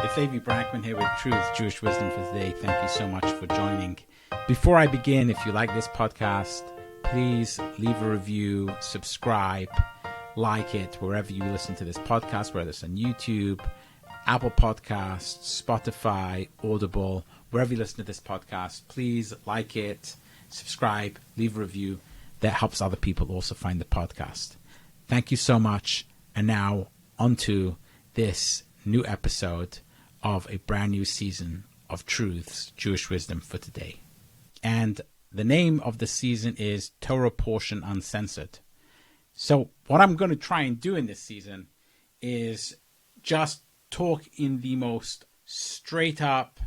It's Levi Brackman here with Truth, Jewish Wisdom for Today. Thank you so much for joining. Before I begin, if you like this podcast, please leave a review, subscribe, like it wherever you listen to this podcast, whether it's on YouTube, Apple Podcasts, Spotify, Audible, wherever you listen to this podcast. Please like it, subscribe, leave a review. That helps other people also find the podcast. Thank you so much. And now on to this new episode of a brand new season of Truth's Jewish Wisdom for Today. And the name of the season is Torah Portion Uncensored. So what I'm going to try and do in this season is just talk in the most straight up,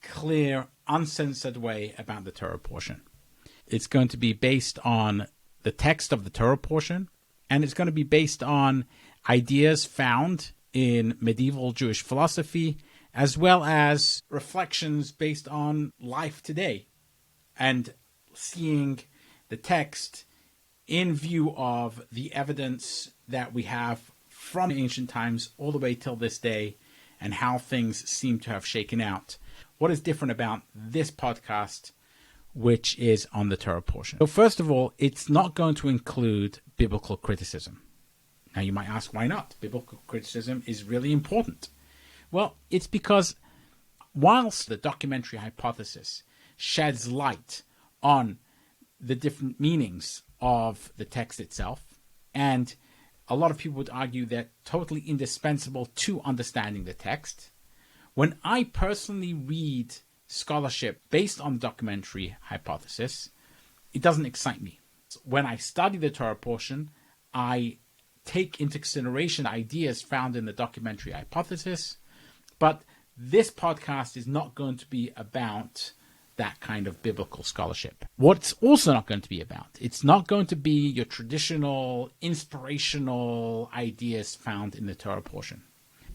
clear, uncensored way about the Torah portion. It's going to be based on the text of the Torah portion, and it's going to be based on ideas found in medieval Jewish philosophy, as well as reflections based on life today, and seeing the text in view of the evidence that we have from ancient times all the way till this day, and how things seem to have shaken out. What is different about this podcast, which is on the Torah portion? So first of all, it's not going to include biblical criticism. Now you might ask, why not? Biblical criticism is really important. Well, it's because whilst the documentary hypothesis sheds light on the different meanings of the text itself, and a lot of people would argue they're totally indispensable to understanding the text, when I personally read scholarship based on the documentary hypothesis, it doesn't excite me. When I study the Torah portion, I take into consideration ideas found in the documentary hypothesis, but this podcast is not going to be about that kind of biblical scholarship. What's also not going to be about, it's not going to be your traditional inspirational ideas found in the Torah portion.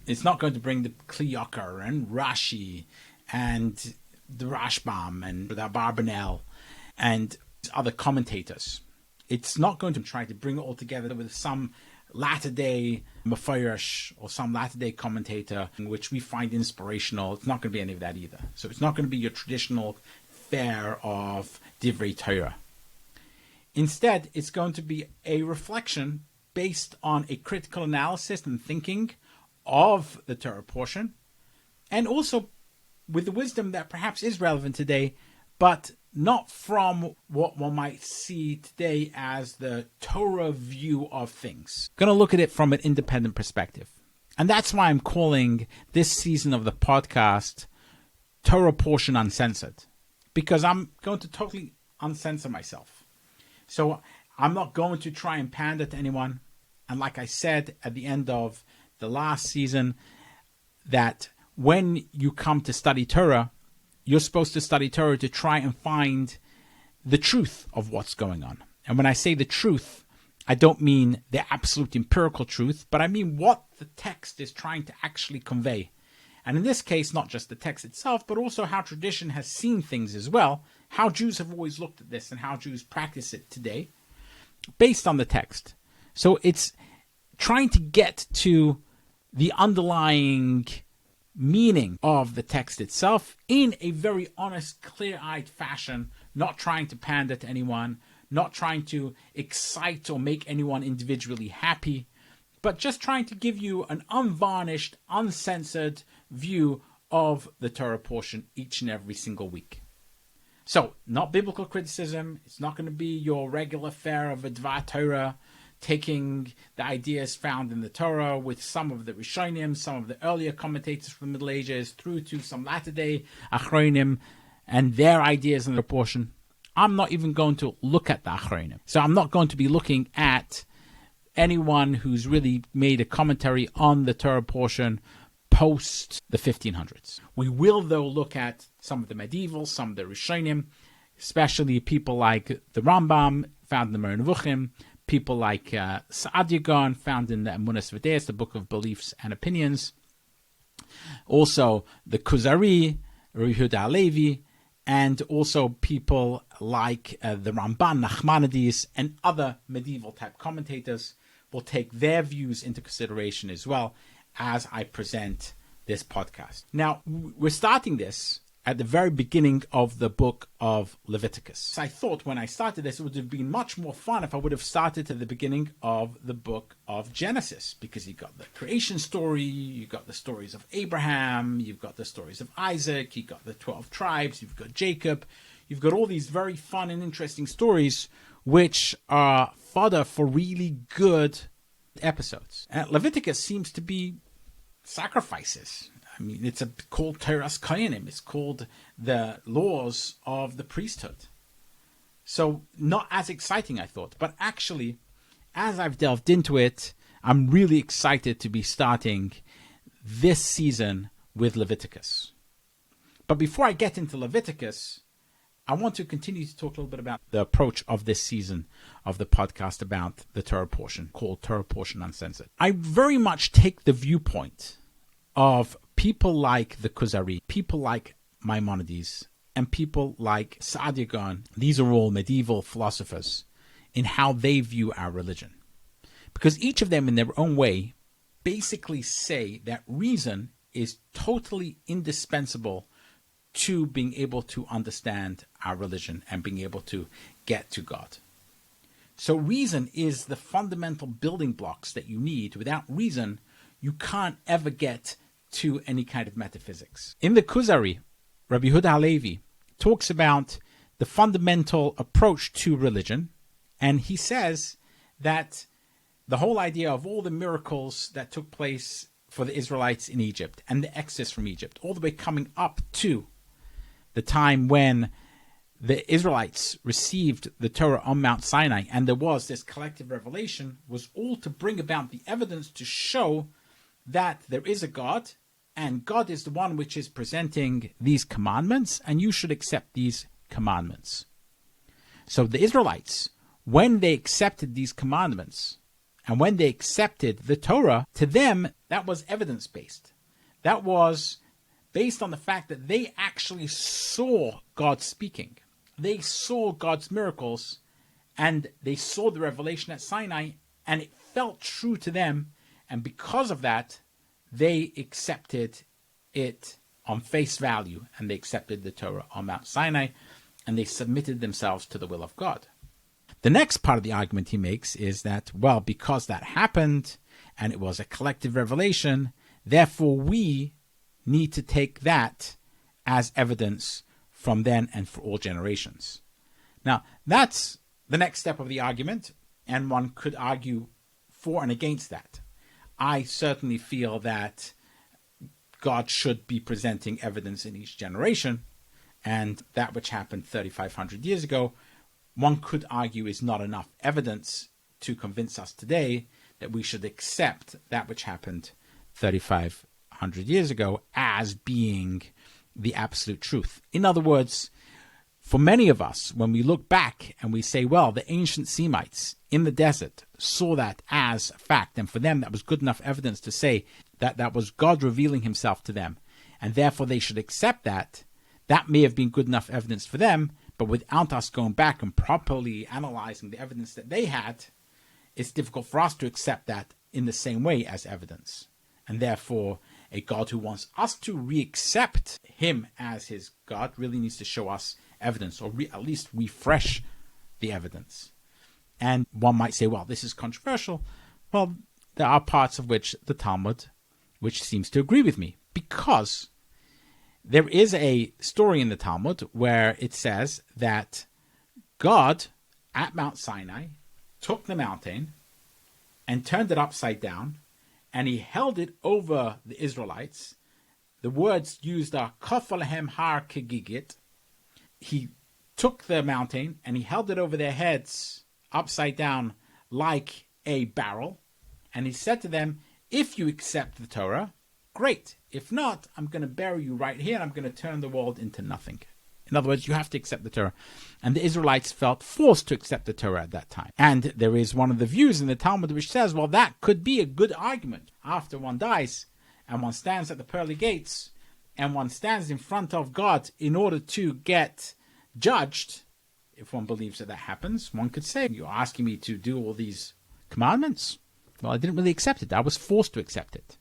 It's not going to bring the Kli Yakar and Rashi and the Rashbam and the Abarbanel and other commentators. It's not going to try to bring it all together with some latter-day Mefarish or some latter-day commentator in which we find inspirational. It's not going to be any of that either. So it's not going to be your traditional fare of Divrei Torah. Instead, it's going to be a reflection based on a critical analysis and thinking of the Torah portion, and also with the wisdom that perhaps is relevant today, but not from what one might see today as the Torah view of things. Going to look at it from an independent perspective. And that's why I'm calling this season of the podcast Torah Portion Uncensored, because I'm going to totally uncensor myself. So I'm not going to try and pander to anyone. And like I said at the end of the last season, that when you come to study Torah, you're supposed to study Torah to try and find the truth of what's going on. And when I say the truth, I don't mean the absolute empirical truth, but I mean what the text is trying to actually convey. And in this case, not just the text itself, but also how tradition has seen things as well, how Jews have always looked at this and how Jews practice it today, based on the text. So it's trying to get to the underlying meaning of the text itself in a very honest, clear-eyed fashion, not trying to pander to anyone, not trying to excite or make anyone individually happy, but just trying to give you an unvarnished, uncensored view of the Torah portion each and every single week. So, not biblical criticism. It's not going to be your regular fare of a Dvar Torah, taking the ideas found in the Torah with some of the Rishonim, some of the earlier commentators from the Middle Ages, through to some latter-day Achronim and their ideas in the portion. I'm not even going to look at the Achronim. So I'm not going to be looking at anyone who's really made a commentary on the Torah portion post the 1500s. We will, though, look at some of the medieval, some of the Rishonim, especially people like the Rambam, found in the Moreh Nevuchim, people like Saadia Gaon, found in the Emunas V'Deis, the Book of Beliefs and Opinions. Also the Kuzari, Rabbi Yehuda Halevi, and also people like the Ramban, Nachmanides, and other medieval type commentators will take their views into consideration as well as I present this podcast. Now, we're starting this at the very beginning of the book of Leviticus. I thought when I started this, it would have been much more fun if I would have started at the beginning of the book of Genesis, because you've got the creation story, you've got the stories of Abraham, you've got the stories of Isaac, you've got the 12 tribes, you've got Jacob, you've got all these very fun and interesting stories which are fodder for really good episodes. And Leviticus seems to be sacrifices. I mean, it's called Torah's Kohanim. It's called the laws of the priesthood. So not as exciting, I thought. But actually, as I've delved into it, I'm really excited to be starting this season with Leviticus. But before I get into Leviticus, I want to continue to talk a little bit about the approach of this season of the podcast about the Torah portion, called Torah Portion Uncensored. I very much take the viewpoint of people like the Kuzari, people like Maimonides, and people like Saadia Gaon. These are all medieval philosophers in how they view our religion. Because each of them in their own way basically say that reason is totally indispensable to being able to understand our religion and being able to get to God. So reason is the fundamental building blocks that you need. Without reason, you can't ever get to any kind of metaphysics. In the Kuzari, Rabbi Yehuda Halevi talks about the fundamental approach to religion, and he says that the whole idea of all the miracles that took place for the Israelites in Egypt and the exodus from Egypt, all the way coming up to the time when the Israelites received the Torah on Mount Sinai and there was this collective revelation, was all to bring about the evidence to show that there is a God, and God is the one which is presenting these commandments, and you should accept these commandments. So the Israelites, when they accepted these commandments, and when they accepted the Torah, to them, that was evidence-based. That was based on the fact that they actually saw God speaking. They saw God's miracles, and they saw the revelation at Sinai, and it felt true to them. And because of that, they accepted it on face value, and they accepted the Torah on Mount Sinai, and they submitted themselves to the will of God. The next part of the argument he makes is that, well, because that happened, and it was a collective revelation, therefore we need to take that as evidence from then and for all generations. Now, that's the next step of the argument, and one could argue for and against that. I certainly feel that God should be presenting evidence in each generation, and that which happened 3,500 years ago, one could argue is not enough evidence to convince us today that we should accept that which happened 3,500 years ago as being the absolute truth. In other words, for many of us, when we look back and we say, well, the ancient Semites in the desert saw that as a fact, and for them that was good enough evidence to say that that was God revealing himself to them, and therefore they should accept that, that may have been good enough evidence for them, but without us going back and properly analyzing the evidence that they had, it's difficult for us to accept that in the same way as evidence. And therefore, a God who wants us to re-accept him as his God really needs to show us evidence, or at least refresh the evidence. And one might say, well, this is controversial. Well, there are parts of which the Talmud, which seems to agree with me, because there is a story in the Talmud where it says that God, at Mount Sinai, took the mountain and turned it upside down, and he held it over the Israelites. The words used are Kaf alehem har kegigit. He took the mountain and he held it over their heads upside down like a barrel. And he said to them, if you accept the Torah, great. If not, I'm going to bury you right here and I'm going to turn the world into nothing. In other words, you have to accept the Torah. And the Israelites felt forced to accept the Torah at that time. And there is one of the views in the Talmud which says, well, that could be a good argument. After one dies and one stands at the pearly gates and one stands in front of God in order to get judged, if one believes that that happens, one could say, you're asking me to do all these commandments? Well, I didn't really accept it. I was forced to accept it.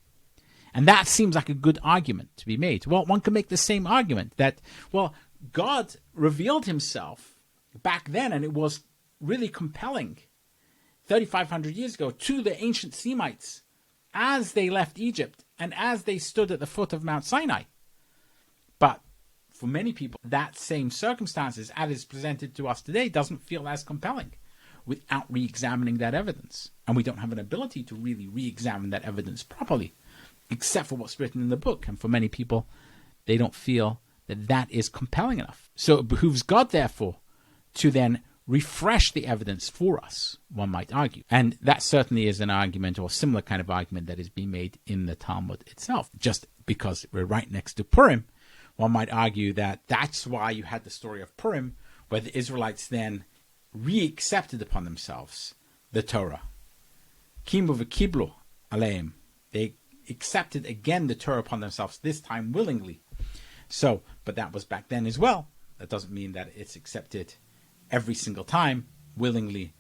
And that seems like a good argument to be made. Well, one can make the same argument that, well, God revealed himself back then, and it was really compelling 3,500 years ago to the ancient Semites as they left Egypt and as they stood at the foot of Mount Sinai. But for many people, that same circumstances as is presented to us today doesn't feel as compelling without re-examining that evidence. And we don't have an ability to really re-examine that evidence properly, except for what's written in the book. And for many people, they don't feel that that is compelling enough. So it behooves God, therefore, to then refresh the evidence for us, one might argue. And that certainly is an argument, or a similar kind of argument, that is being made in the Talmud itself. Just because we're right next to Purim, one might argue that that's why you had the story of Purim, where the Israelites then re-accepted upon themselves the Torah. Kimu v'kiblu aleim. They accepted again the Torah upon themselves, this time willingly. So, but that was back then as well. That doesn't mean that it's accepted every single time, willingly,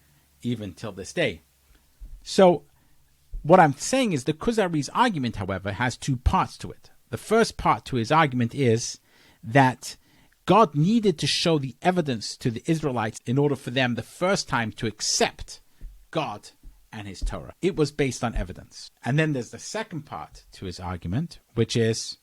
even till this day. So, what I'm saying is the Kuzari's argument, however, has two parts to it. The first part to his argument is that God needed to show the evidence to the Israelites in order for them the first time to accept God and his Torah. It was based on evidence. And then there's the second part to his argument, which is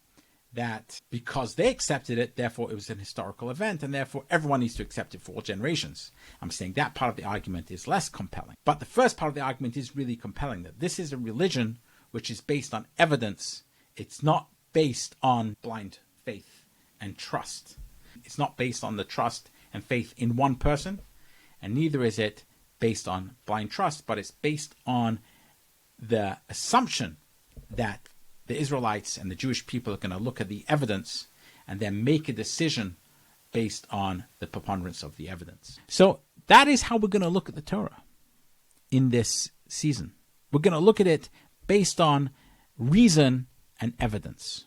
that because they accepted it, therefore it was an historical event, and therefore everyone needs to accept it for all generations. I'm saying that part of the argument is less compelling. But the first part of the argument is really compelling, that this is a religion which is based on evidence. It's not based on blind faith and trust. It's not based on the trust and faith in one person, and neither is it based on blind trust, but it's based on the assumption that the Israelites and the Jewish people are going to look at the evidence and then make a decision based on the preponderance of the evidence. So that is how we're going to look at the Torah in this season. We're going to look at it based on reason and evidence.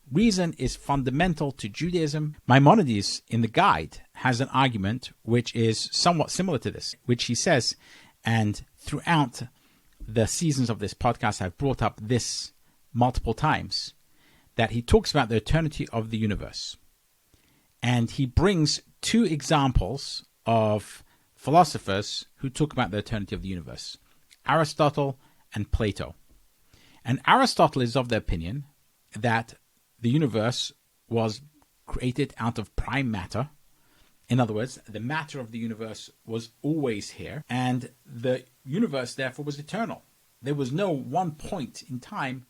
Reason is fundamental to Judaism. Maimonides, in the guide, has an argument which is somewhat similar to this, which he says, and throughout the seasons of this podcast, I've brought up this multiple times, that he talks about the eternity of the universe. And he brings two examples of philosophers who talk about the eternity of the universe, Aristotle and Plato. And Aristotle is of the opinion that the universe was created out of prime matter. In other words, the matter of the universe was always here, and the universe, therefore, was eternal. There was no one point in time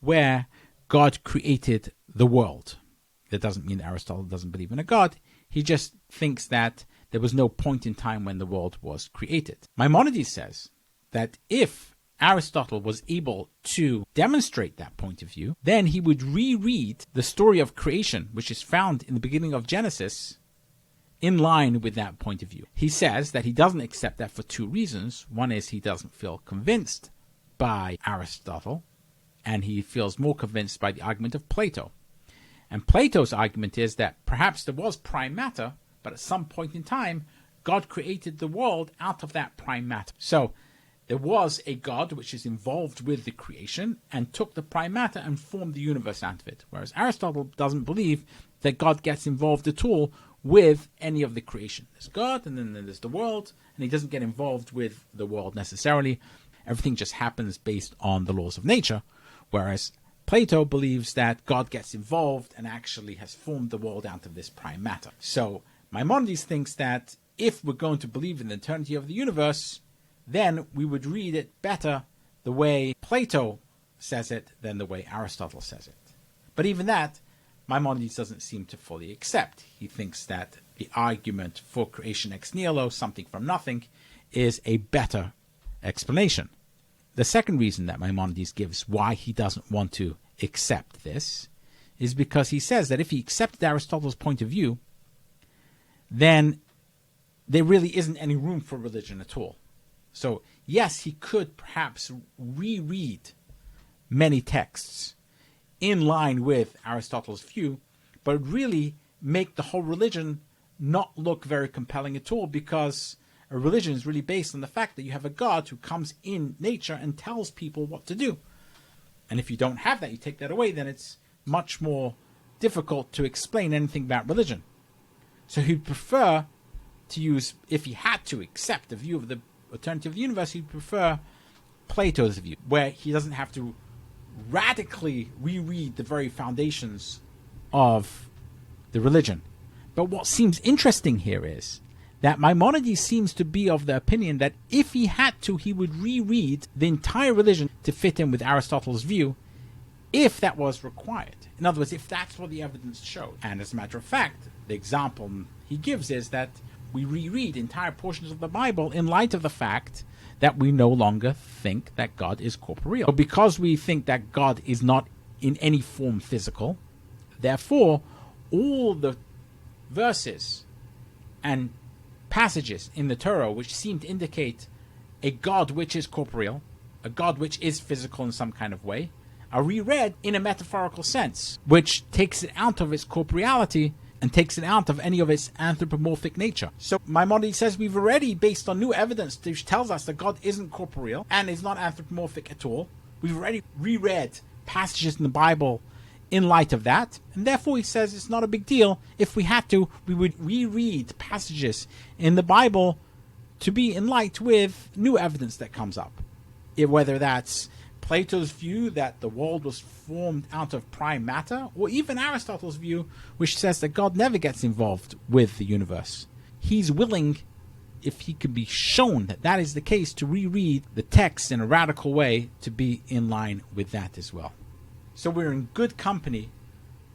where God created the world. That doesn't mean that Aristotle doesn't believe in a God. He just thinks that there was no point in time when the world was created. Maimonides says that if Aristotle was able to demonstrate that point of view, then he would reread the story of creation, which is found in the beginning of Genesis, in line with that point of view. He says that he doesn't accept that for two reasons. One is he doesn't feel convinced by Aristotle, and he feels more convinced by the argument of Plato. And Plato's argument is that perhaps there was prime matter, but at some point in time, God created the world out of that prime matter. So there was a God which is involved with the creation and took the prime matter and formed the universe out of it. Whereas Aristotle doesn't believe that God gets involved at all with any of the creation. There's God, and then there's the world, and he doesn't get involved with the world necessarily. Everything just happens based on the laws of nature. Whereas Plato believes that God gets involved and actually has formed the world out of this prime matter. So Maimonides thinks that if we're going to believe in the eternity of the universe, then we would read it better the way Plato says it than the way Aristotle says it. But even that, Maimonides doesn't seem to fully accept. He thinks that the argument for creation ex nihilo, something from nothing, is a better explanation. The second reason that Maimonides gives why he doesn't want to accept this is because he says that if he accepted Aristotle's point of view, then there really isn't any room for religion at all. So, yes, he could perhaps reread many texts in line with Aristotle's view, but really make the whole religion not look very compelling at all, because a religion is really based on the fact that you have a God who comes in nature and tells people what to do. And if you don't have that, you take that away, then it's much more difficult to explain anything about religion. So he'd prefer to use, if he had to accept the view of the eternity of the universe, he'd prefer Plato's view, where he doesn't have to radically reread the very foundations of the religion. But what seems interesting here is that Maimonides seems to be of the opinion that if he had to, he would reread the entire religion to fit in with Aristotle's view, if that was required. In other words, if that's what the evidence showed. And as a matter of fact, the example he gives is that we reread entire portions of the Bible in light of the fact that we no longer think that God is corporeal. So because we think that God is not in any form physical, therefore, all the verses and passages in the Torah which seem to indicate a God which is corporeal, a God which is physical in some kind of way, are reread in a metaphorical sense, which takes it out of its corporeality and takes it out of any of its anthropomorphic nature. So Maimonides says we've already, based on new evidence which tells us that God isn't corporeal and is not anthropomorphic at all, we've already reread passages in the Bible in light of that, and therefore he says it's not a big deal. If we had to, we would reread passages in the Bible to be in light with new evidence that comes up. Whether that's Plato's view that the world was formed out of prime matter, or even Aristotle's view, which says that God never gets involved with the universe. He's willing, if he can be shown that that is the case, to reread the text in a radical way to be in line with that as well. So we're in good company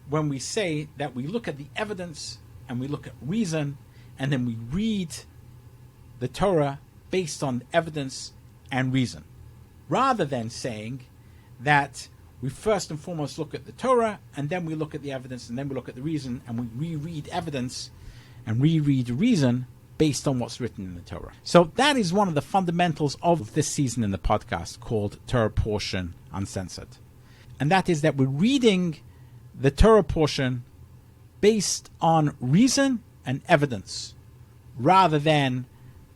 when we say that we look at the evidence and we look at reason, and then we read the Torah based on evidence and reason, rather than saying that we first and foremost look at the Torah, and then we look at the evidence, and then we look at the reason, and we reread evidence and reread reason based on what's written in the Torah. So that is one of the fundamentals of this season in the podcast called Torah Portion Uncensored. And that is that we're reading the Torah portion based on reason and evidence, rather than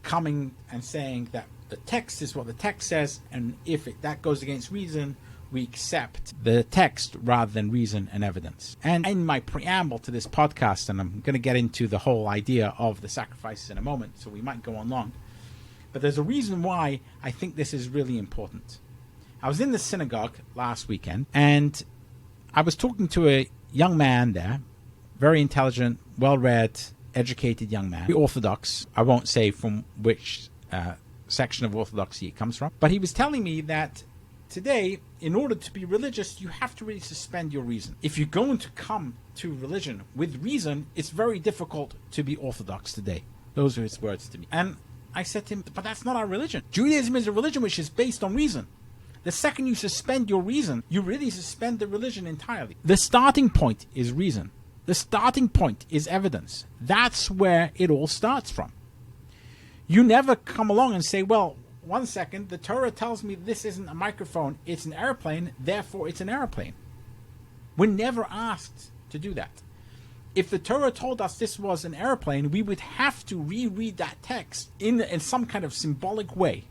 coming and saying that the text is what the text says, and if that goes against reason, we accept the text rather than reason and evidence. And in my preamble to this podcast, and I'm going to get into the whole idea of the sacrifices in a moment, so we might go on long, but there's a reason why I think this is really important. I was in the synagogue last weekend, and I was talking to a young man there, very intelligent, well-read, educated young man, Orthodox. I won't say from which section of Orthodoxy he comes from, but he was telling me that today, in order to be religious, you have to really suspend your reason. If you're going to come to religion with reason, it's very difficult to be Orthodox today. Those are his words to me. And I said to him, but that's not our religion. Judaism is a religion which is based on reason. The second you suspend your reason, you really suspend the religion entirely. The starting point is reason. The starting point is evidence. That's where it all starts from. You never come along and say, well, 1 second, the Torah tells me this isn't a microphone, it's an airplane, therefore it's an airplane. We're never asked to do that. If the Torah told us this was an airplane, we would have to reread that text in some kind of symbolic way,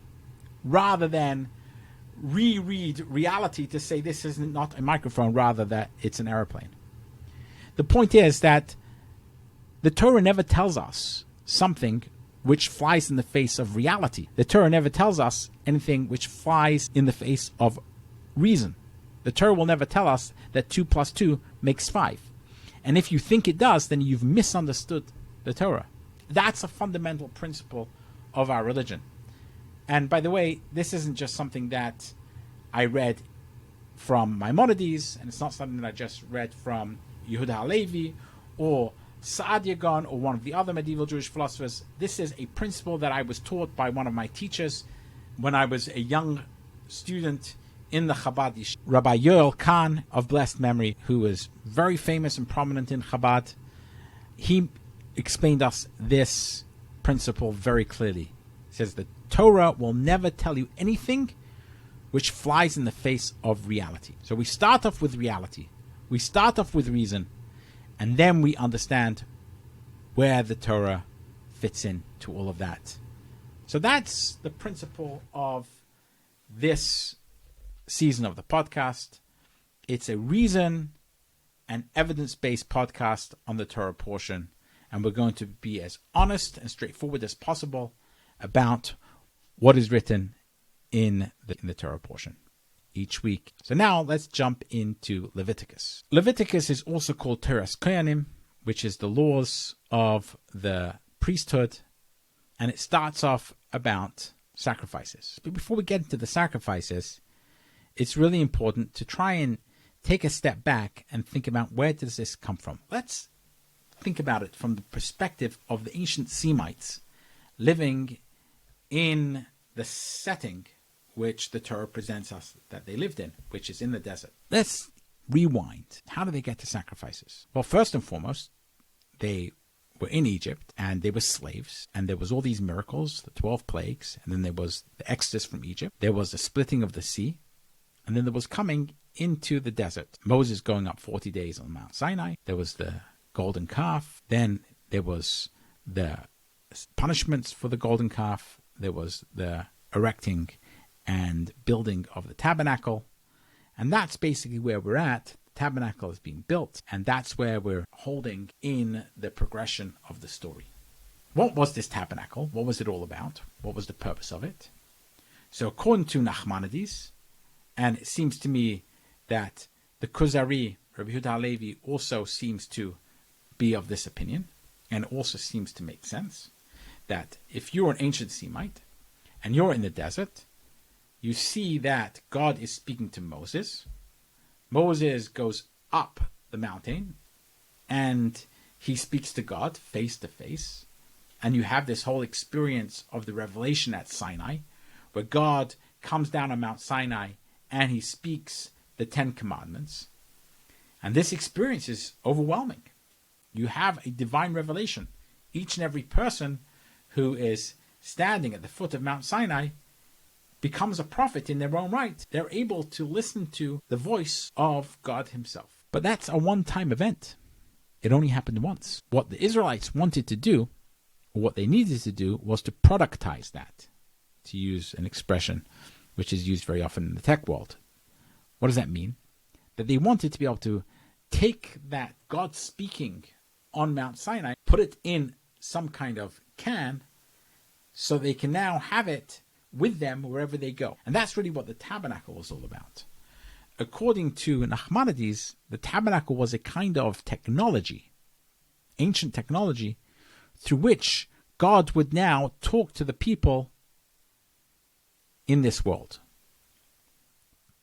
rather than reread reality to say this is not a microphone, rather that it's an airplane. The point is that the Torah never tells us something which flies in the face of reality. The Torah never tells us anything which flies in the face of reason. The Torah will never tell us that 2 plus 2 makes 5. And if you think it does, then you've misunderstood the Torah. That's a fundamental principle of our religion. And by the way, this isn't just something that I read from Maimonides, and it's not something that I just read from Yehuda Halevi or Saadia Gaon or one of the other medieval Jewish philosophers. This is a principle that I was taught by one of my teachers when I was a young student in the Chabad Yeshiva, Rabbi Yoel Kahn of blessed memory, who was very famous and prominent in Chabad. He explained us this principle very clearly. He says the Torah will never tell you anything which flies in the face of reality. So we start off with reality. We start off with reason, and then we understand where the Torah fits into all of that. So that's the principle of this season of the podcast. It's a reason and evidence-based podcast on the Torah portion, and we're going to be as honest and straightforward as possible about what is written in the Torah portion each week. So now let's jump into Leviticus. Leviticus is also called Torah Kohanim, which is the laws of the priesthood, and it starts off about sacrifices. But before we get into the sacrifices, it's really important to try and take a step back and think about, where does this come from? Let's think about it from the perspective of the ancient Semites living in the setting which the Torah presents us that they lived in, which is in the desert. Let's rewind. How do they get to sacrifices? Well, first and foremost, they were in Egypt and they were slaves, and there was all these miracles, the 12 plagues, and then there was the exodus from Egypt. There was the splitting of the sea, and then there was coming into the desert. Moses going up 40 days on Mount Sinai. There was the golden calf. Then there was the punishments for the golden calf. There was the erecting and building of the tabernacle. And that's basically where we're at. The tabernacle is being built, and that's where we're holding in the progression of the story. What was this tabernacle? What was it all about? What was the purpose of it? So according to Nachmanides, and it seems to me that the Kuzari, Rabbi Yehuda Halevi, also seems to be of this opinion, and also seems to make sense, that if you're an ancient Semite and you're in the desert, you see that God is speaking to Moses. Moses goes up the mountain and he speaks to God face to face, and you have this whole experience of the revelation at Sinai, where God comes down on Mount Sinai and he speaks the 10 Commandments. And this experience is overwhelming. You have a divine revelation. Each and every person who is standing at the foot of Mount Sinai becomes a prophet in their own right. They're able to listen to the voice of God himself. But that's a one-time event. It only happened once. What the Israelites wanted to do, or what they needed to do, was to productize that, to use an expression which is used very often in the tech world. What does that mean? That they wanted to be able to take that God speaking on Mount Sinai, put it in some kind of can, so they can now have it with them wherever they go. And that's really what the tabernacle was all about. According to Nachmanides, the tabernacle was a kind of technology, ancient technology, through which God would now talk to the people in this world.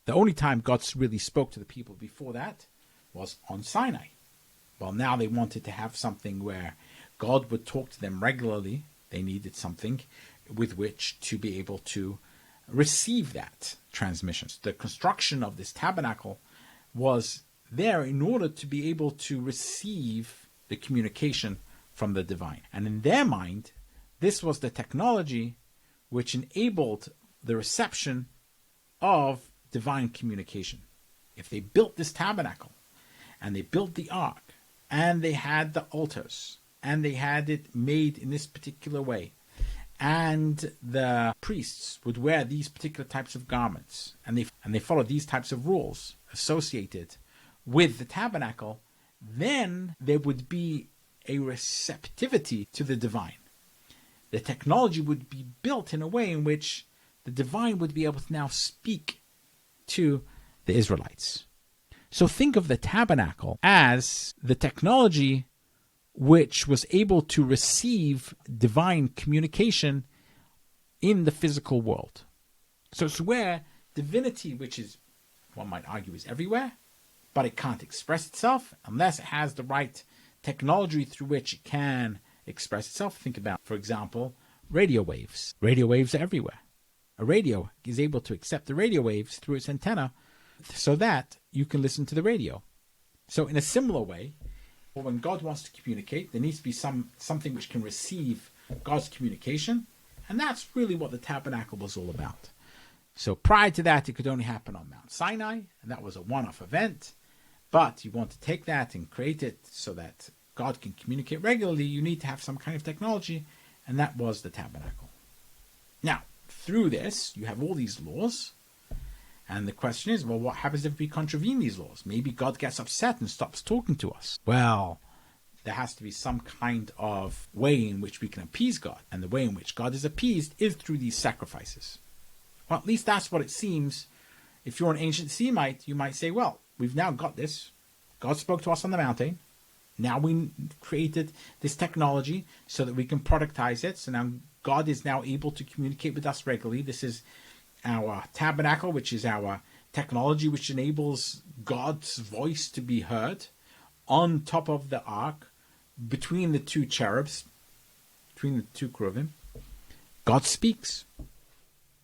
The only time God really spoke to the people before that was on Sinai. Well, now they wanted to have something where God would talk to them regularly. They needed something with which to be able to receive that transmission. The construction of this tabernacle was there in order to be able to receive the communication from the divine. And in their mind, this was the technology which enabled the reception of divine communication. If they built this tabernacle, and they built the ark, and they had the altars, and they had it made in this particular way, and the priests would wear these particular types of garments, and they followed these types of rules associated with the tabernacle, then there would be a receptivity to the divine. The technology would be built in a way in which the divine would be able to now speak to the Israelites. So think of the tabernacle as the technology which was able to receive divine communication in the physical world. So it's where divinity, which is, one might argue, is everywhere, but it can't express itself unless it has the right technology through which it can express itself. Think about, for example, radio waves. Radio waves are everywhere. A radio is able to accept the radio waves through its antenna so that you can listen to the radio. So in a similar way, when God wants to communicate, there needs to be something which can receive God's communication, and that's really what the tabernacle was all about. So prior to that, it could only happen on Mount Sinai, and that was a one-off event. But you want to take that and create it so that God can communicate regularly, you need to have some kind of technology, and that was the tabernacle. Now, through this, you have all these laws, And the question is, well, what happens if we contravene these laws? Maybe God gets upset and stops talking to us. Well, there has to be some kind of way in which we can appease God. And the way in which God is appeased is through these sacrifices. Well, at least that's what it seems. If you're an ancient Semite, you might say, well, we've now got this. God spoke to us on the mountain. Now we created this technology so that we can productize it. So now God is now able to communicate with us regularly. This is our tabernacle, which is our technology which enables God's voice to be heard on top of the ark, between the two cherubs, between the two cherubim. God speaks.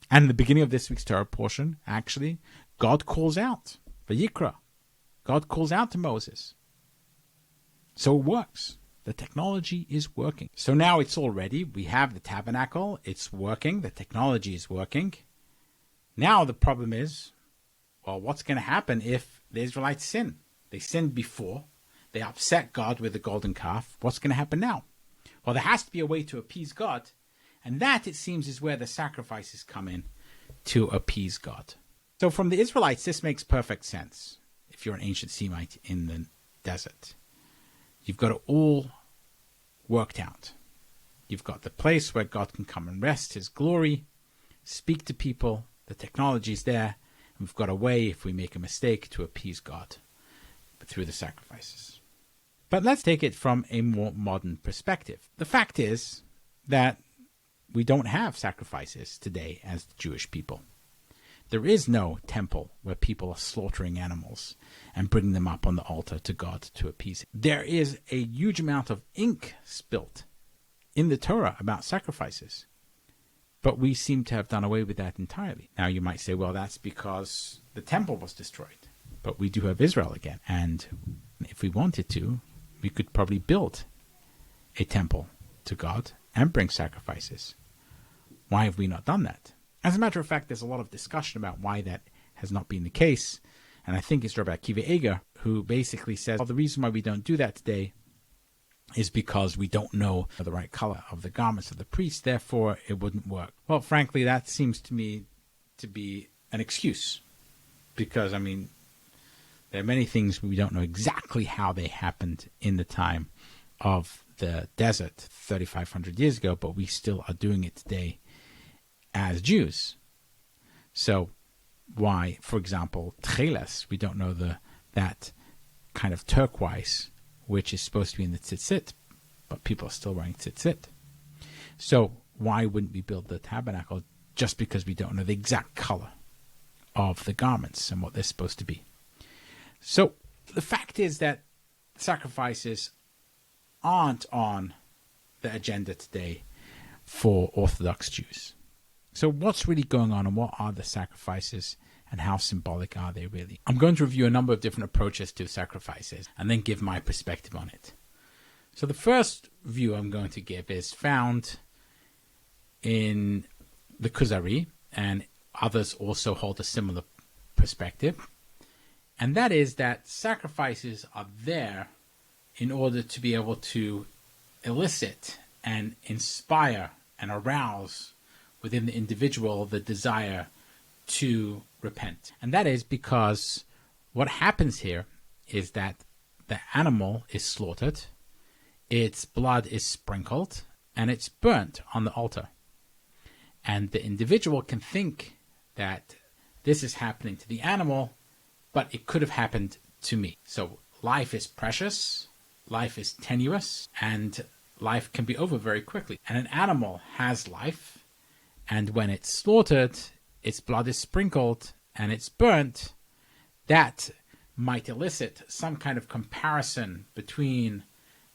And in the beginning of this week's Torah portion, actually, God calls out, Vayikra. God calls out to Moses. So it works. The technology is working. So now it's all ready. We have the tabernacle. It's working. The technology is working. Now the problem is, well, what's going to happen if the Israelites sin? They sinned before. They upset God with the golden calf. What's going to happen now? Well, there has to be a way to appease God. And that, it seems, is where the sacrifices come in to appease God. So from the Israelites, this makes perfect sense. If you're an ancient Semite in the desert, you've got it all worked out. You've got the place where God can come and rest his glory, speak to people. The technology is there. And we've got a way, if we make a mistake, to appease God, but through the sacrifices. But let's take it from a more modern perspective. The fact is that we don't have sacrifices today as the Jewish people. There is no temple where people are slaughtering animals and bringing them up on the altar to God to appease him. There is a huge amount of ink spilt in the Torah about sacrifices, but we seem to have done away with that entirely. Now you might say, well, that's because the temple was destroyed, but we do have Israel again. And if we wanted to, we could probably build a temple to God and bring sacrifices. Why have we not done that? As a matter of fact, there's a lot of discussion about why that has not been the case. And I think it's Rabbi Akiva who basically says, well, the reason why we don't do that today is because we don't know the right color of the garments of the priests, therefore it wouldn't work. Well, frankly, that seems to me to be an excuse. Because, I mean, there are many things we don't know exactly how they happened in the time of the desert 3,500 years ago, but we still are doing it today as Jews. So why, for example, tcheles, we don't know that kind of turquoise, which is supposed to be in the tzitzit, but people are still wearing tzitzit. So why wouldn't we build the tabernacle just because we don't know the exact color of the garments and what they're supposed to be? So the fact is that sacrifices aren't on the agenda today for Orthodox Jews. So what's really going on, and what are the sacrifices, and how symbolic are they really? I'm going to review a number of different approaches to sacrifices and then give my perspective on it. So the first view I'm going to give is found in the Kuzari, and others also hold a similar perspective. And that is that sacrifices are there in order to be able to elicit and inspire and arouse within the individual the desire to repent. And that is because what happens here is that the animal is slaughtered, its blood is sprinkled, and it's burnt on the altar. And the individual can think that this is happening to the animal, but it could have happened to me. So life is precious, life is tenuous, and life can be over very quickly. And an animal has life, and when it's slaughtered, its blood is sprinkled and it's burnt. That might elicit some kind of comparison between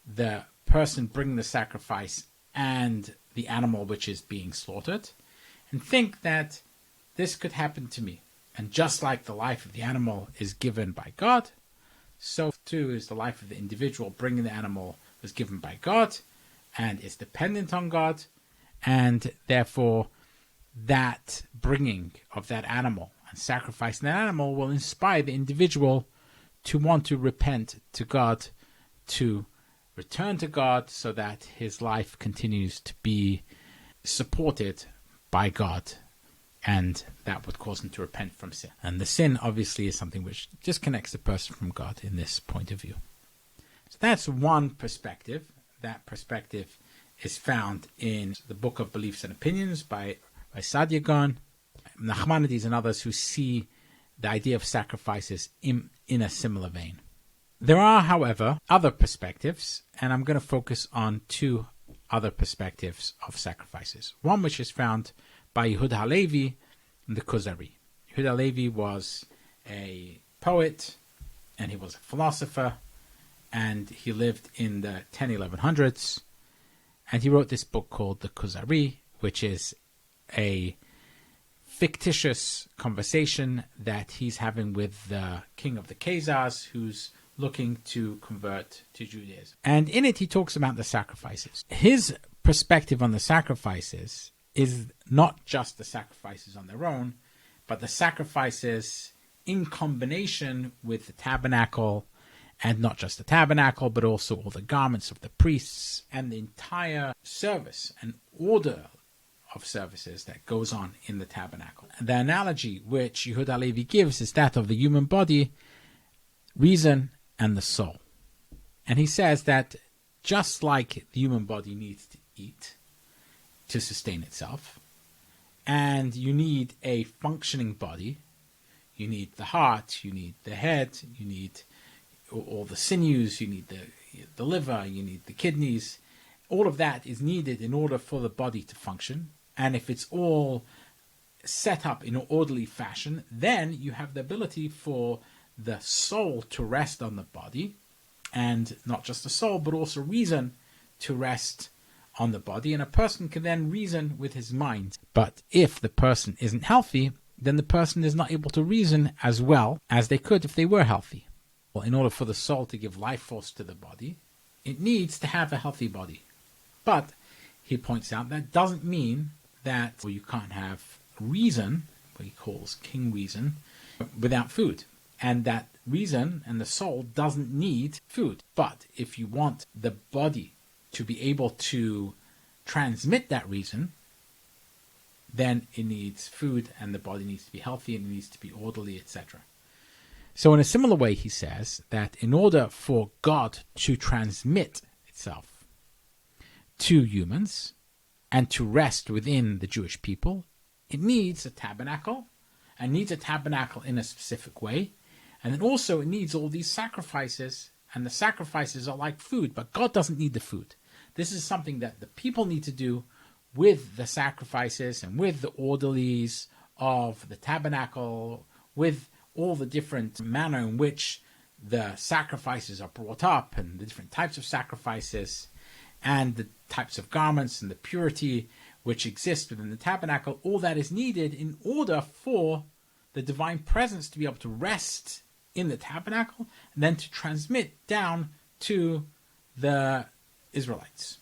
the person bringing the sacrifice and the animal which is being slaughtered, and think that this could happen to me. And just like the life of the animal is given by God, so too is the life of the individual bringing the animal was given by God and is dependent on God, and therefore that bringing of that animal and sacrificing that animal will inspire the individual to want to repent to God, to return to God, so that his life continues to be supported by God and that would cause him to repent from sin. And the sin obviously is something which disconnects the person from God in this point of view. So that's one perspective. That perspective is found in the Book of Beliefs and Opinions by Sadiagon, Nachmanides, and others who see the idea of sacrifices in a similar vein. There are, however, other perspectives, and I'm going to focus on two other perspectives of sacrifices. One which is found by Yehuda Halevi and the Kuzari. Yehuda Halevi was a poet, and he was a philosopher, and he lived in the 1100s, and he wrote this book called the Kuzari, which is a fictitious conversation that he's having with the king of the Khazars, who's looking to convert to Judaism. And in it, he talks about the sacrifices. His perspective on the sacrifices is not just the sacrifices on their own, but the sacrifices in combination with the tabernacle, and not just the tabernacle, but also all the garments of the priests and the entire service and order of services that goes on in the tabernacle. The analogy which Yehuda Halevi gives is that of the human body, reason, and the soul. And he says that just like the human body needs to eat to sustain itself, and you need a functioning body, you need the heart, you need the head, you need all the sinews, you need the liver, you need the kidneys. All of that is needed in order for the body to function. And if it's all set up in an orderly fashion, then you have the ability for the soul to rest on the body, and not just the soul, but also reason to rest on the body. And a person can then reason with his mind. But if the person isn't healthy, then the person is not able to reason as well as they could if they were healthy. Well, in order for the soul to give life force to the body, it needs to have a healthy body. But he points out that doesn't mean that you can't have reason, what he calls king reason, without food. And that reason and the soul doesn't need food. But if you want the body to be able to transmit that reason, then it needs food, and the body needs to be healthy, and it needs to be orderly, etc. So in a similar way, he says that in order for God to transmit itself to humans and to rest within the Jewish people, it needs a tabernacle, and needs a tabernacle in a specific way. And then also it needs all these sacrifices, and the sacrifices are like food, but God doesn't need the food. This is something that the people need to do with the sacrifices and with the orderlies of the tabernacle, with all the different manner in which the sacrifices are brought up, and the different types of sacrifices, and the types of garments, and the purity which exists within the tabernacle. All that is needed in order for the divine presence to be able to rest in the tabernacle, and then to transmit down to the Israelites,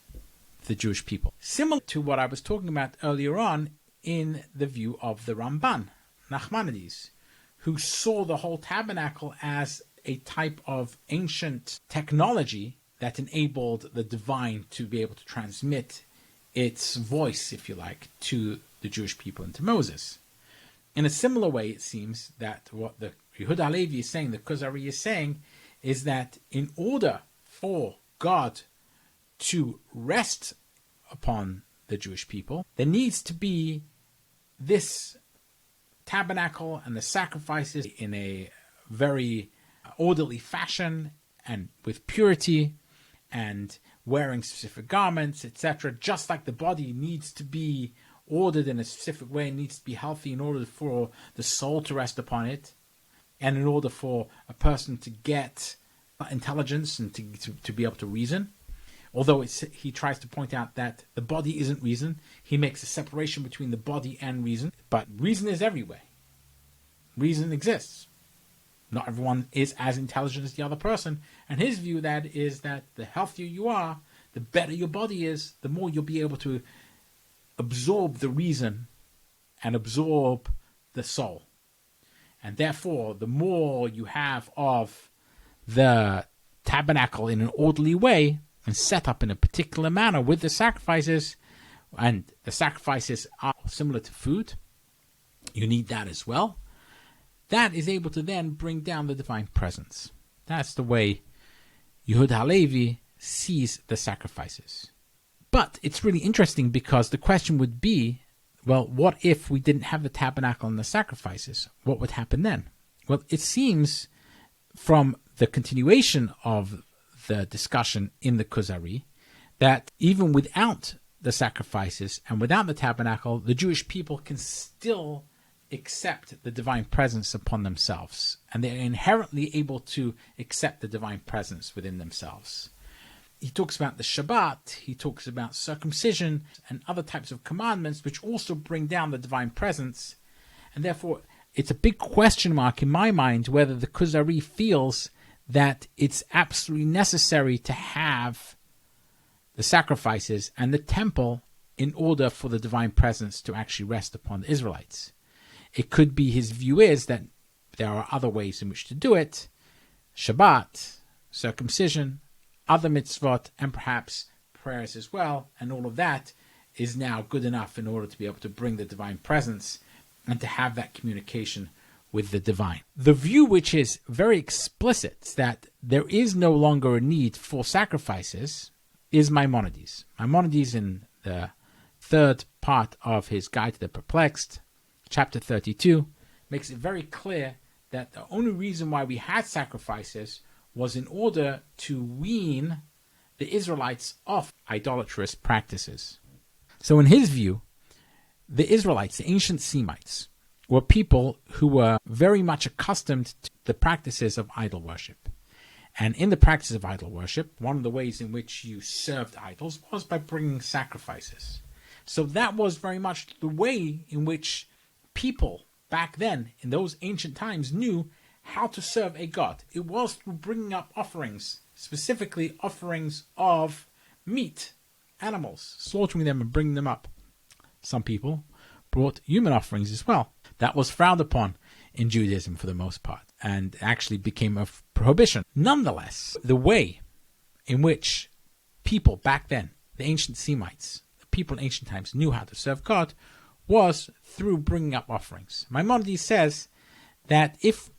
the Jewish people. Similar to what I was talking about earlier on in the view of the Ramban, Nachmanides, who saw the whole tabernacle as a type of ancient technology that enabled the divine to be able to transmit its voice, if you like, to the Jewish people and to Moses. In a similar way, it seems that what the Yehuda Halevi is saying, the Kuzari is saying, is that in order for God to rest upon the Jewish people, there needs to be this tabernacle and the sacrifices in a very orderly fashion and with purity and wearing specific garments, etc. Just like the body needs to be ordered in a specific way, needs to be healthy in order for the soul to rest upon it, and in order for a person to get intelligence and to be able to reason. Although he tries to point out that the body isn't reason, he makes a separation between the body and reason. But reason is everywhere. Reason exists. Not everyone is as intelligent as the other person. And his view that is that the healthier you are, the better your body is, the more you'll be able to absorb the reason and absorb the soul. And therefore, the more you have of the tabernacle in an orderly way and set up in a particular manner with the sacrifices, and the sacrifices are similar to food, You need that as well. That is able to then bring down the divine presence. That's the way Yehuda HaLevi sees the sacrifices. But it's really interesting because the question would be, well, what if we didn't have the tabernacle and the sacrifices? What would happen then? Well, it seems from the continuation of the discussion in the Kuzari that even without the sacrifices and without the tabernacle, the Jewish people can still accept the divine presence upon themselves, and they're inherently able to accept the divine presence within themselves. He talks about the Shabbat, he talks about circumcision and other types of commandments which also bring down the divine presence, and therefore it's a big question mark in my mind whether the Kuzari feels that it's absolutely necessary to have the sacrifices and the temple in order for the divine presence to actually rest upon the Israelites. It could be his view is that there are other ways in which to do it, Shabbat, circumcision, other mitzvot, and perhaps prayers as well, and all of that is now good enough in order to be able to bring the divine presence and to have that communication with the divine. The view which is very explicit that there is no longer a need for sacrifices is Maimonides. Maimonides, in the third part of his Guide to the Perplexed, chapter 32, makes it very clear that the only reason why we had sacrifices was in order to wean the Israelites off idolatrous practices. So in his view, the Israelites, the ancient Semites, were people who were very much accustomed to the practices of idol worship. And in the practice of idol worship, one of the ways in which you served idols was by bringing sacrifices. So that was very much the way in which people back then, in those ancient times, knew how to serve a god. It was through bringing up offerings, specifically offerings of meat, animals, slaughtering them and bringing them up. Some people brought human offerings as well. That was frowned upon in Judaism for the most part, and actually became a prohibition. Nonetheless, the way in which people back then, the ancient Semites, the people in ancient times, knew how to serve God was through bringing up offerings. Maimonides says that if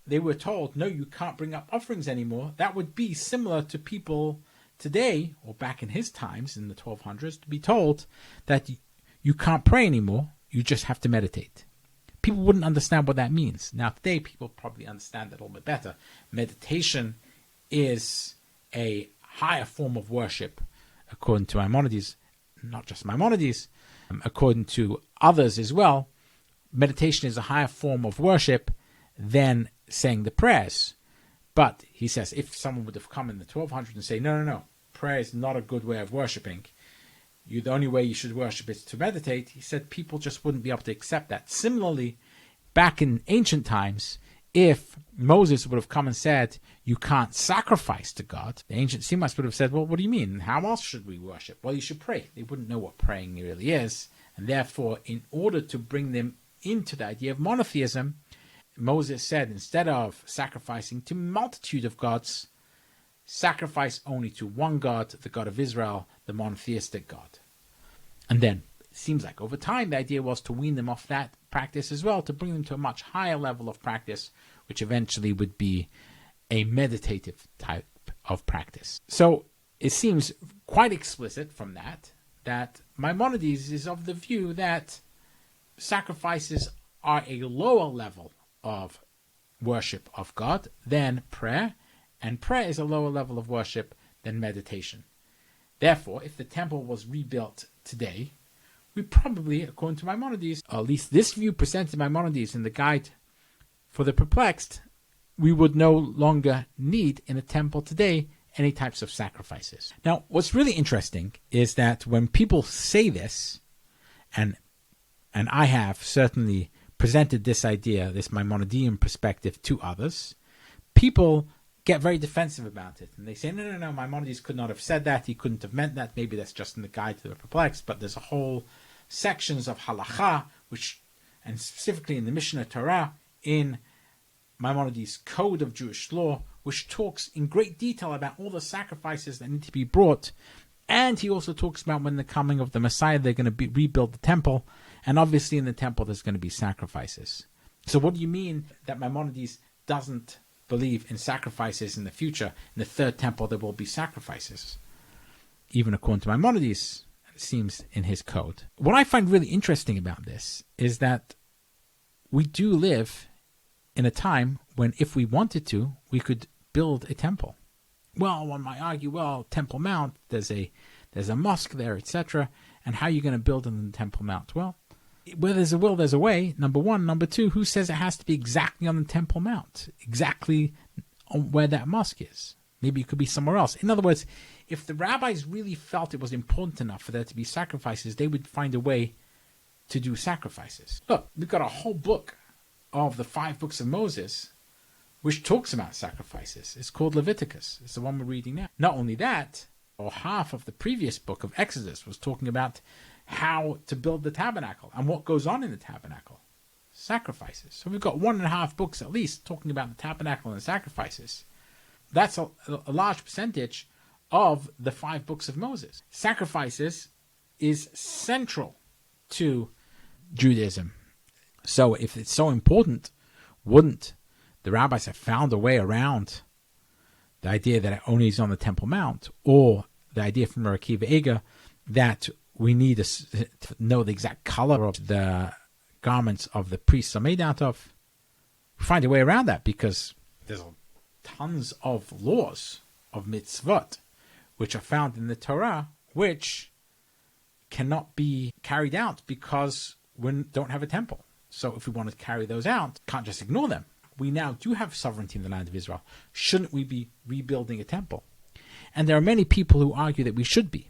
they were told, no, you can't bring up offerings anymore, that would be similar to people today, or back in his times, in the 1200s, to be told that you can't pray anymore, you just have to meditate. People wouldn't understand what that means. Now, today, people probably understand that a little bit better. Meditation is a higher form of worship, according to Maimonides, not just Maimonides, according to others as well. Meditation is a higher form of worship than saying the prayers. But he says, if someone would have come in the 1200s and say, no, prayer is not a good way of worshipping, the only way you should worship is to meditate, he said people just wouldn't be able to accept that. Similarly, back in ancient times, if Moses would have come and said, you can't sacrifice to God, the ancient Semites would have said, well, what do you mean? How else should we worship? Well, you should pray. They wouldn't know what praying really is. And therefore, in order to bring them into the idea of monotheism, Moses said, instead of sacrificing to a multitude of gods, sacrifice only to one God, the God of Israel, the monotheistic God. And then it seems like over time the idea was to wean them off that practice as well, to bring them to a much higher level of practice, which eventually would be a meditative type of practice. So it seems quite explicit from that Maimonides is of the view that sacrifices are a lower level of worship of God than prayer, and prayer is a lower level of worship than meditation. Therefore, if the temple was rebuilt today, we probably, according to Maimonides, or at least this view presented Maimonides in the Guide for the Perplexed, we would no longer need in a temple today any types of sacrifices. Now, what's really interesting is that when people say this, and I have certainly presented this idea, this Maimonidean perspective to others, people get very defensive about it. And they say, no, Maimonides could not have said that. He couldn't have meant that. Maybe that's just in the Guide to the Perplexed. But there's a whole sections of halacha, and specifically in the Mishnah Torah, in Maimonides' Code of Jewish Law, which talks in great detail about all the sacrifices that need to be brought. And he also talks about when the coming of the Messiah, they're going to rebuild the temple. And obviously in the temple there's going to be sacrifices. So what do you mean that Maimonides doesn't believe in sacrifices in the future? In the third temple there will be sacrifices. Even according to Maimonides, it seems in his code. What I find really interesting about this is that we do live in a time when, if we wanted to, we could build a temple. Well, one might argue, well, Temple Mount, there's a mosque there, etc. And how are you going to build on the Temple Mount? Well, where there's a will, there's a way, number one. Number two, who says it has to be exactly on the Temple Mount? Exactly on where that mosque is. Maybe it could be somewhere else. In other words, if the rabbis really felt it was important enough for there to be sacrifices, they would find a way to do sacrifices. Look, we've got a whole book of the 5 books of Moses which talks about sacrifices. It's called Leviticus. It's the one we're reading now. Not only that, or half of the previous book of Exodus was talking about how to build the tabernacle and what goes on in the tabernacle. Sacrifices. So we've got 1.5 books at least talking about the tabernacle and the sacrifices. That's a large percentage of the 5 books of Moses. Sacrifices is central to Judaism. So if it's so important, wouldn't the rabbis have found a way around the idea that it only is on the Temple Mount, or the idea from Rabbi Akiva Eiger that we need to know the exact color of the garments of the priests are made out of? We find a way around that because there's tons of laws of mitzvot which are found in the Torah which cannot be carried out because we don't have a temple. So if we want to carry those out, can't just ignore them. We now do have sovereignty in the land of Israel. Shouldn't we be rebuilding a temple? And there are many people who argue that we should be.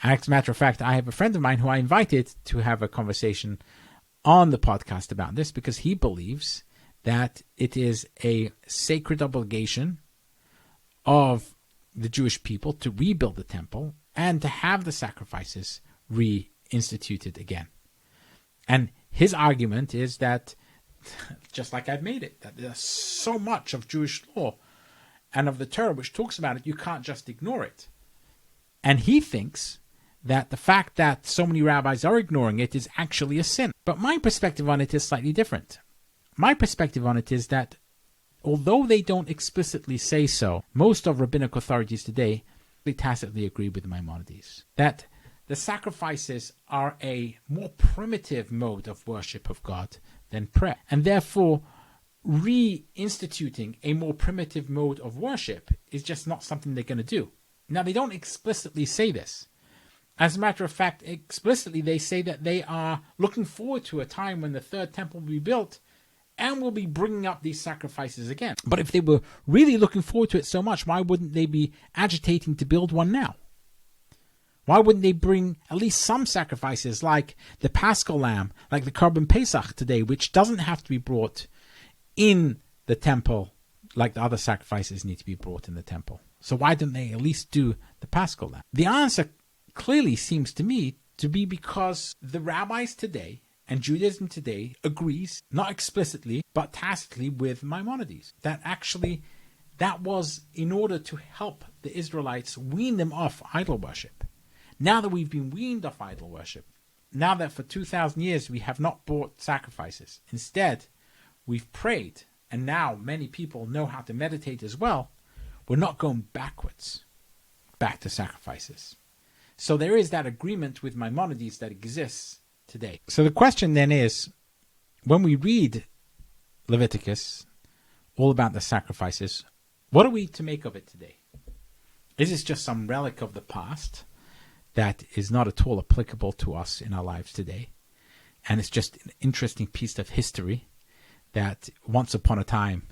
As a matter of fact, I have a friend of mine who I invited to have a conversation on the podcast about this because he believes that it is a sacred obligation of the Jewish people to rebuild the temple and to have the sacrifices reinstituted again. And his argument is that, just like I've made it, that there's so much of Jewish law and of the Torah which talks about it, you can't just ignore it. And he thinks that the fact that so many rabbis are ignoring it is actually a sin. But my perspective on it is slightly different. My perspective on it is that although they don't explicitly say so, most of rabbinic authorities today tacitly agree with Maimonides that the sacrifices are a more primitive mode of worship of God than prayer. And therefore, reinstituting a more primitive mode of worship is just not something they're going to do. Now, they don't explicitly say this. As a matter of fact, explicitly they say that they are looking forward to a time when the third temple will be built and will be bringing up these sacrifices again. But if they were really looking forward to it so much, why wouldn't they be agitating to build one now? Why wouldn't they bring at least some sacrifices like the Paschal lamb, like the Korban Pesach today, which doesn't have to be brought in the temple like the other sacrifices need to be brought in the temple? So why don't they at least do the Paschal lamb? The answer clearly seems to me to be because the rabbis today and Judaism today agrees, not explicitly, but tacitly with Maimonides. That actually, that was in order to help the Israelites wean them off idol worship. Now that we've been weaned off idol worship, now that for 2,000 years we have not brought sacrifices, instead we've prayed, and now many people know how to meditate as well, we're not going backwards, back to sacrifices. So there is that agreement with Maimonides that exists today. So the question then is, when we read Leviticus, all about the sacrifices, what are we to make of it today? Is this just some relic of the past that is not at all applicable to us in our lives today? And it's just an interesting piece of history that once upon a time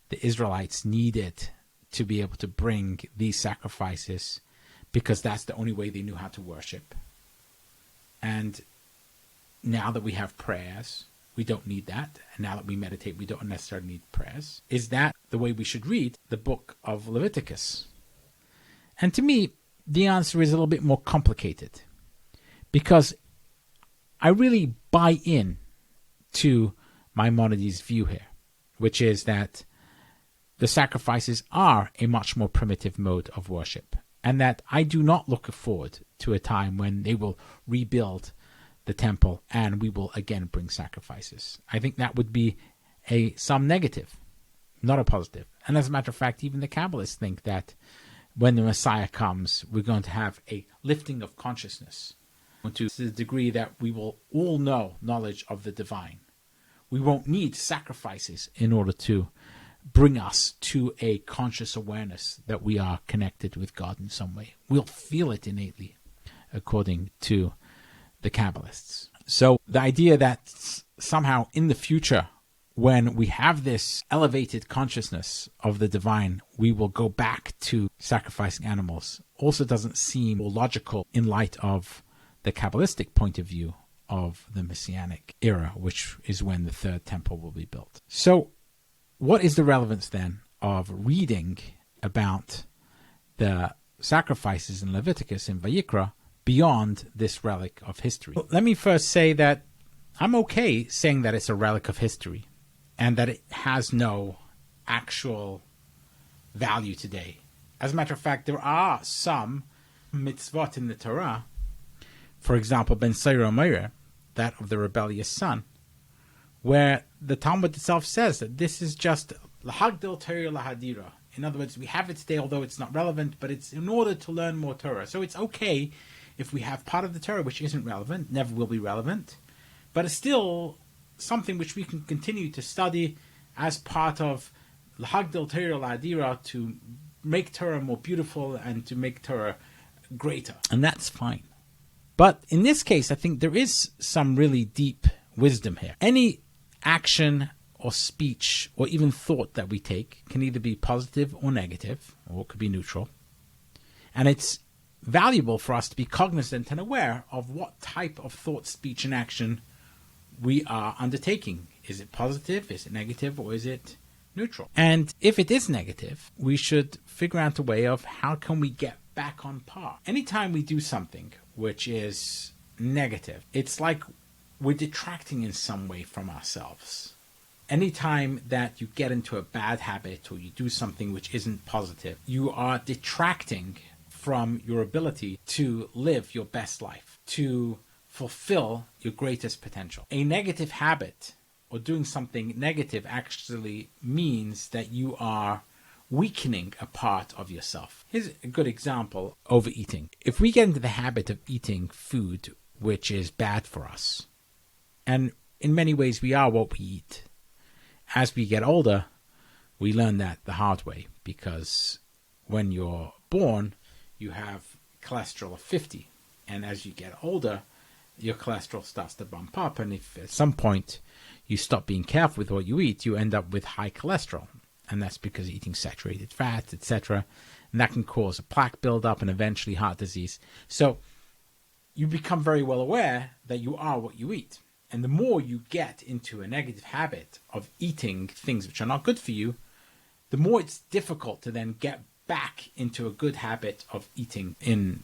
the Israelites needed to be able to bring these sacrifices because that's the only way they knew how to worship. And now that we have prayers, we don't need that. And now that we meditate, we don't necessarily need prayers. Is that the way we should read the book of Leviticus? And to me, the answer is a little bit more complicated, because I really buy in to Maimonides' view here, which is that the sacrifices are a much more primitive mode of worship, and that I do not look forward to a time when they will rebuild the temple, and we will again bring sacrifices. I think that would be some negative, not a positive. And as a matter of fact, even the Kabbalists think that when the Messiah comes, we're going to have a lifting of consciousness to the degree that we will all know knowledge of the divine. We won't need sacrifices in order to bring us to a conscious awareness that we are connected with God in some way. We'll feel it innately, according to the Kabbalists. So the idea that somehow in the future, when we have this elevated consciousness of the divine, we will go back to sacrificing animals also doesn't seem logical in light of the Kabbalistic point of view of the Messianic era, which is when the third temple will be built. So what is the relevance then of reading about the sacrifices in Leviticus and Vayikra beyond this relic of history? Well, let me first say that I'm okay saying that it's a relic of history and that it has no actual value today. As a matter of fact, there are some mitzvot in the Torah, for example, Ben Seira Meir, that of the rebellious son, where the Talmud itself says that this is just lahagdil Torah lahadira. In other words, we have it today, although it's not relevant, but it's in order to learn more Torah. So it's okay if we have part of the Torah which isn't relevant, never will be relevant, but it's still something which we can continue to study as part of lahagdil Torah lahadira, to make Torah more beautiful and to make Torah greater. And that's fine. But in this case, I think there is some really deep wisdom here. Any action or speech or even thought that we take can either be positive or negative, or it could be neutral. And it's valuable for us to be cognizant and aware of what type of thought, speech, and action we are undertaking. Is it positive? Is it negative? Or is it neutral? And if it is negative, we should figure out a way of how can we get back on par. Anytime we do something which is negative, it's like we're detracting in some way from ourselves. Anytime that you get into a bad habit or you do something which isn't positive, you are detracting from your ability to live your best life, to fulfill your greatest potential. A negative habit or doing something negative actually means that you are weakening a part of yourself. Here's a good example: overeating. If we get into the habit of eating food which is bad for us, and in many ways we are what we eat, as we get older, we learn that the hard way, because when you're born, you have cholesterol of 50, and as you get older, your cholesterol starts to bump up, and if at some point you stop being careful with what you eat, you end up with high cholesterol. And that's because eating saturated fats, etc. And that can cause a plaque buildup and eventually heart disease. So you become very well aware that you are what you eat. And the more you get into a negative habit of eating things which are not good for you, the more it's difficult to then get back into a good habit of eating in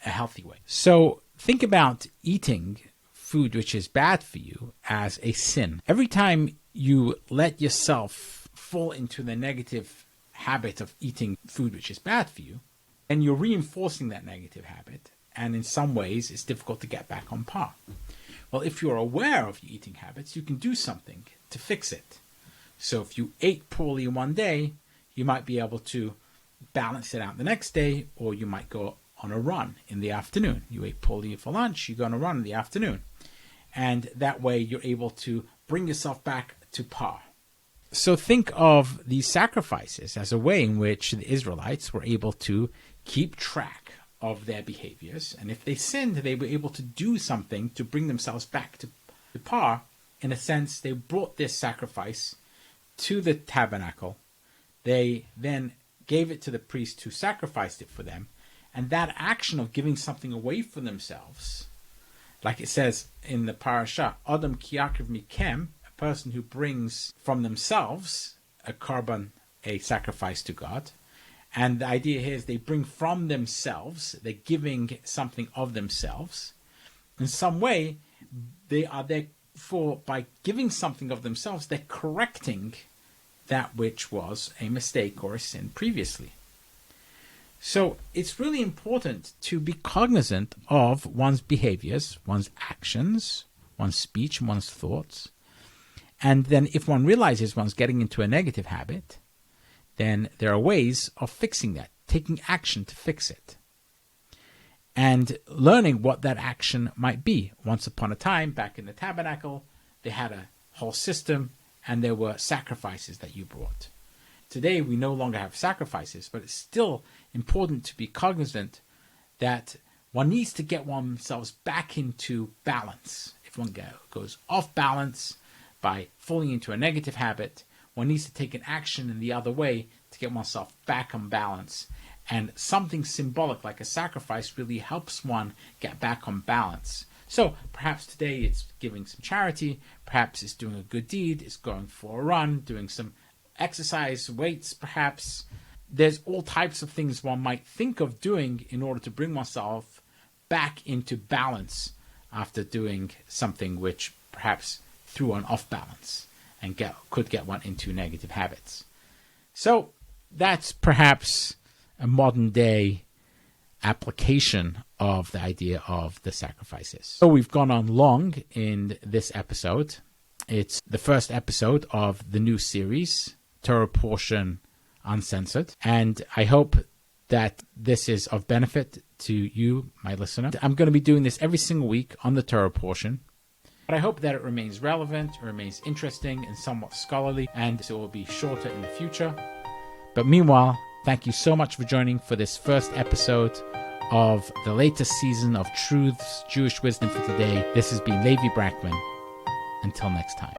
a healthy way. So think about eating food which is bad for you as a sin. Every time you let yourself fall into the negative habit of eating food which is bad for you, and you're reinforcing that negative habit, and in some ways it's difficult to get back on par. Well, if you're aware of your eating habits, you can do something to fix it. So if you ate poorly one day, you might be able to balance it out the next day, or you might go on a run in the afternoon. You ate poorly for lunch, you go on a run in the afternoon. And that way you're able to bring yourself back to par. So think of these sacrifices as a way in which the Israelites were able to keep track of their behaviors. And if they sinned, they were able to do something to bring themselves back to par. In a sense, they brought this sacrifice to the tabernacle. They then gave it to the priest who sacrificed it for them. And that action of giving something away from themselves, like it says in the parasha, Adam ki yakrav mikem, person who brings from themselves a korban, a sacrifice to God. And the idea here is they bring from themselves, they're giving something of themselves. In some way, they are therefore, by giving something of themselves, they're correcting that which was a mistake or a sin previously. So it's really important to be cognizant of one's behaviors, one's actions, one's speech, one's thoughts. And then if one realizes one's getting into a negative habit, then there are ways of fixing that, taking action to fix it, and learning what that action might be. Once upon a time, back in the tabernacle, they had a whole system, and there were sacrifices that you brought. Today, we no longer have sacrifices, but it's still important to be cognizant that one needs to get oneself back into balance. If one goes off balance by falling into a negative habit, one needs to take an action in the other way to get oneself back on balance. And something symbolic like a sacrifice really helps one get back on balance. So perhaps today it's giving some charity, perhaps it's doing a good deed, it's going for a run, doing some exercise, weights perhaps. There's all types of things one might think of doing in order to bring oneself back into balance after doing something which perhaps threw one off balance and could get one into negative habits. So that's perhaps a modern day application of the idea of the sacrifices. So we've gone on long in this episode. It's the first episode of the new series, Torah Portion Uncensored. And I hope that this is of benefit to you, my listener. I'm going to be doing this every single week on the Torah Portion. But I hope that it remains relevant, it remains interesting and somewhat scholarly, and so it will be shorter in the future. But meanwhile, thank you so much for joining for this first episode of the latest season of Truth's Jewish Wisdom for Today. This has been Levi Brackman. Until next time.